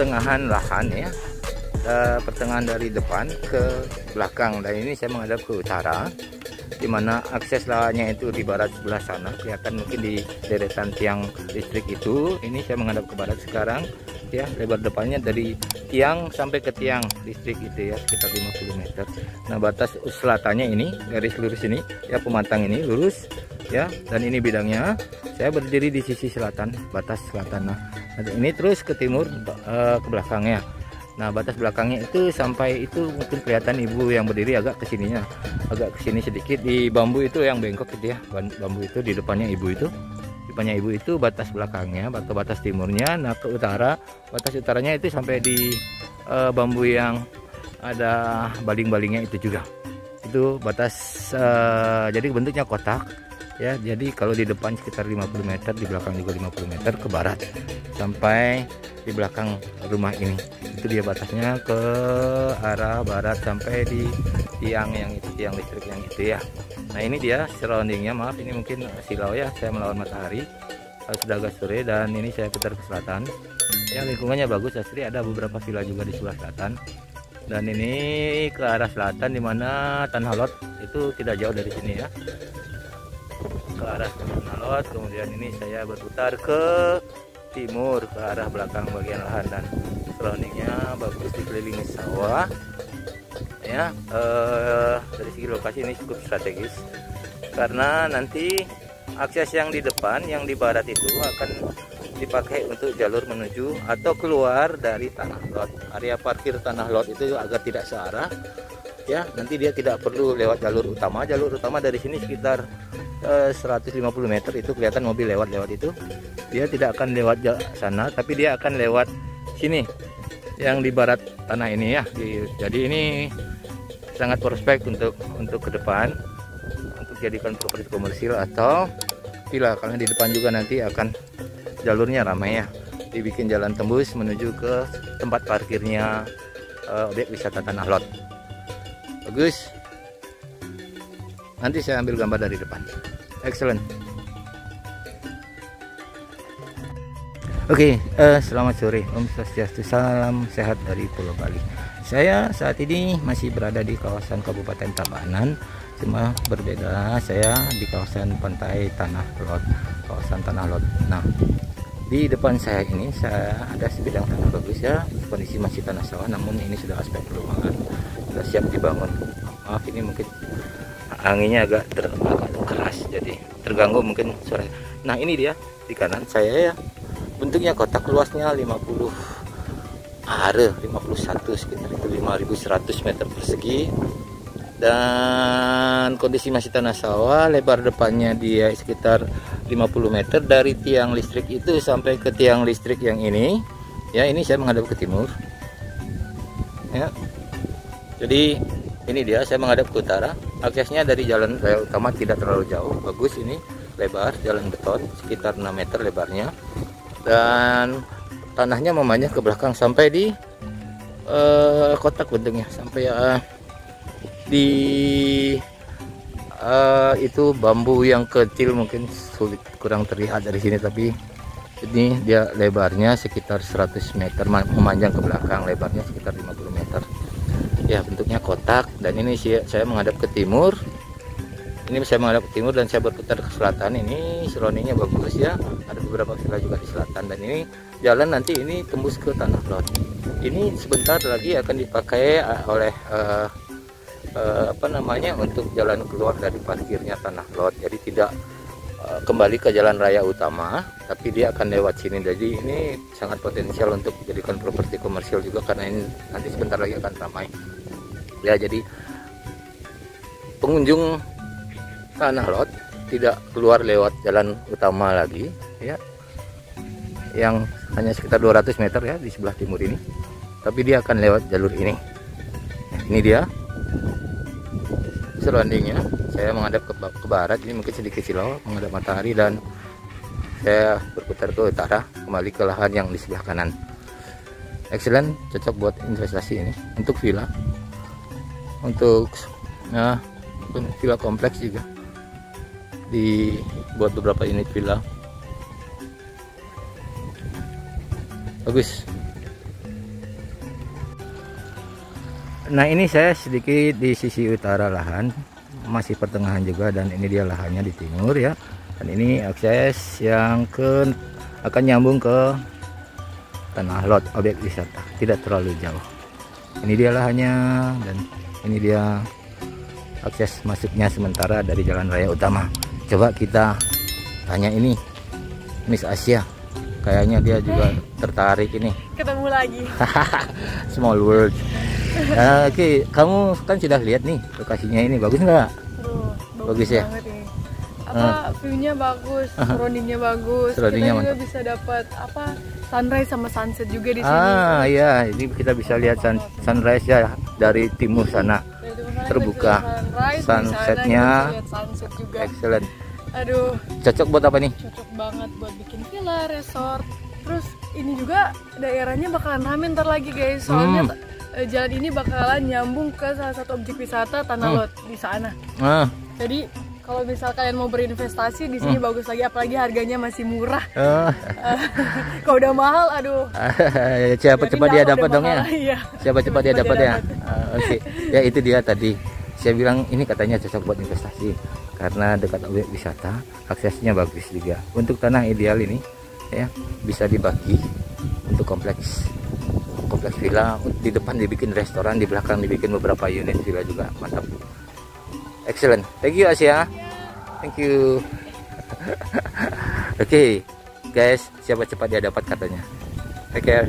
pertengahan lahan ya, pertengahan dari depan ke belakang. Dan ini saya menghadap ke utara, dimana akses lahannya itu di barat sebelah sana, kelihatan mungkin di deretan tiang listrik itu. Ini saya menghadap ke barat sekarang ya, lebar depannya dari tiang sampai ke tiang listrik itu ya, sekitar 50 meter. Nah, batas selatannya ini garis lurus ini ya, pemantang ini lurus ya, dan ini bidangnya. Saya berdiri di sisi selatan, batas selatan. Nah, ini terus ke timur, ke belakangnya. Nah, batas belakangnya itu sampai itu mungkin kelihatan ibu yang berdiri agak kesininya, agak kesini sedikit di bambu itu yang bengkok gitu ya. Bambu itu di depannya ibu itu, batas belakangnya atau batas timurnya. Nah, ke utara, batas utaranya itu sampai di bambu yang ada baling-balingnya itu juga. Itu batas, jadi bentuknya kotak ya. Jadi kalau di depan sekitar 50 meter, di belakang juga 50 meter ke barat sampai di belakang rumah ini. Itu dia batasnya ke arah barat sampai di tiang yang itu, tiang listrik yang itu ya. Nah, ini dia surroundingnya. Maaf, ini mungkin silau ya, saya melawan matahari, sudah agak sore, dan ini saya putar ke selatan ya. Lingkungannya bagus asli, ada beberapa villa juga di sebelah selatan. Dan ini ke arah selatan, dimana Tanah Lot itu tidak jauh dari sini ya, ke arah Tanah Lot. Kemudian ini saya berputar ke timur, ke arah belakang bagian lahan, dan surroundingnya bagus, dikelilingi sawah ya. Dari segi lokasi ini cukup strategis, karena nanti akses yang di depan, yang di barat itu akan dipakai untuk jalur menuju atau keluar dari Tanah Lot. Area parkir Tanah Lot itu agar tidak searah ya, nanti dia tidak perlu lewat jalur utama. Jalur utama dari sini sekitar 150 meter, itu kelihatan mobil lewat itu. Dia tidak akan lewat sana, tapi dia akan lewat sini yang di barat tanah ini ya. Jadi ini sangat prospek untuk ke depan, untuk jadikan properti komersil atau villa, karena di depan juga nanti akan jalurnya ramai ya, dibikin jalan tembus menuju ke tempat parkirnya objek wisata Tanah Lot. Bagus. Nanti saya ambil gambar dari depan. Excellent. Oke, selamat sore. Om Swastiastu, salam sehat dari Pulau Bali. Saya saat ini masih berada di kawasan Kabupaten Tabanan, cuma berbeda, saya di kawasan pantai Tanah Lot, kawasan Tanah Lot. Nah, di depan saya ini ada sebidang tanah bagus ya, kondisi masih tanah sawah, namun ini sudah aspek perumahan, sudah siap dibangun. Maaf, ini mungkin anginnya agak keras, jadi terganggu mungkin sore. Nah, ini dia di kanan saya ya, bentuknya kotak, luasnya 50 are, 51 sekitar itu 5.100 meter persegi, dan kondisi masih tanah sawah. Lebar depannya dia sekitar 50 meter dari tiang listrik itu sampai ke tiang listrik yang ini ya. Ini saya menghadap ke timur ya, jadi ini dia, saya menghadap ke utara. Aksesnya dari jalan raya utama tidak terlalu jauh, bagus. Ini lebar, jalan beton sekitar 6 meter lebarnya, dan tanahnya memanjang ke belakang sampai di kotak bentuknya, sampai di itu bambu yang kecil, mungkin sulit, kurang terlihat dari sini, tapi ini dia lebarnya sekitar 100 meter, memanjang ke belakang, lebarnya sekitar 50 meter ya, bentuknya kotak. Dan ini saya menghadap ke timur. Ini saya menghadap ke timur dan saya berputar ke selatan. Ini surroundingnya bagus ya, ada beberapa villa juga di selatan, dan ini jalan nanti ini tembus ke Tanah Lot. Ini sebentar lagi akan dipakai oleh untuk jalan keluar dari parkirnya Tanah Lot. Jadi tidak kembali ke jalan raya utama, tapi dia akan lewat sini. Jadi ini sangat potensial untuk dijadikan properti komersial juga, karena ini nanti sebentar lagi akan ramai ya. Jadi pengunjung Tanah Lot tidak keluar lewat jalan utama lagi ya, yang hanya sekitar 200 meter ya di sebelah timur ini, tapi dia akan lewat jalur ini. Ini dia surroundingnya. Saya menghadap ke barat, ini mungkin sedikit silau menghadap matahari, dan saya berputar ke utara, kembali ke lahan yang di sebelah kanan. Excellent, cocok buat investasi ini, untuk villa, untuk villa kompleks juga, dibuat beberapa unit villa. Bagus. Nah ini saya sedikit di sisi utara lahan, masih pertengahan juga, dan ini dia lahannya di timur ya. Dan ini akses yang akan nyambung ke tanah lot objek wisata, tidak terlalu jauh. Ini dia lahannya, dan ini dia akses masuknya sementara dari jalan raya utama. Coba kita tanya ini Miss Asia, kayaknya dia juga tertarik ini. Ketemu lagi. Small world. Oke, kamu kan sudah lihat nih lokasinya, ini bagus nggak? Bagus ya. Ini. View-nya bagus, surrounding-nya bagus. Surrounding-nya kita juga mantap. bisa dapat sunrise sama sunset juga di sini. Iya, ini kita bisa lihat sunrise ya dari timur sana. Terbuka. Sunsetnya sunset juga. Excellent. Aduh, Cocok buat apa nih? cocok banget buat bikin villa, resort. Terus ini juga daerahnya bakalan rame ntar lagi guys. Soalnya jalan ini bakalan nyambung ke salah satu objek wisata Tanah Lot di sana. Jadi kalau misal kalian mau berinvestasi di sini bagus lagi, apalagi harganya masih murah. Kalau udah mahal, aduh. Siapa cepat dia dapat dong ya? Iya. Siapa cepat dia dapat ya? Oke, ya itu dia tadi. Saya bilang ini katanya cocok buat investasi karena dekat objek wisata, aksesnya bagus juga. Untuk tanah ideal ini ya bisa dibagi untuk kompleks villa. Di depan dibikin restoran, di belakang dibikin beberapa unit villa juga. Mantap. Excellent. Thank you Asia. Thank you. Oke, guys, siapa cepat dia dapat katanya. Take care.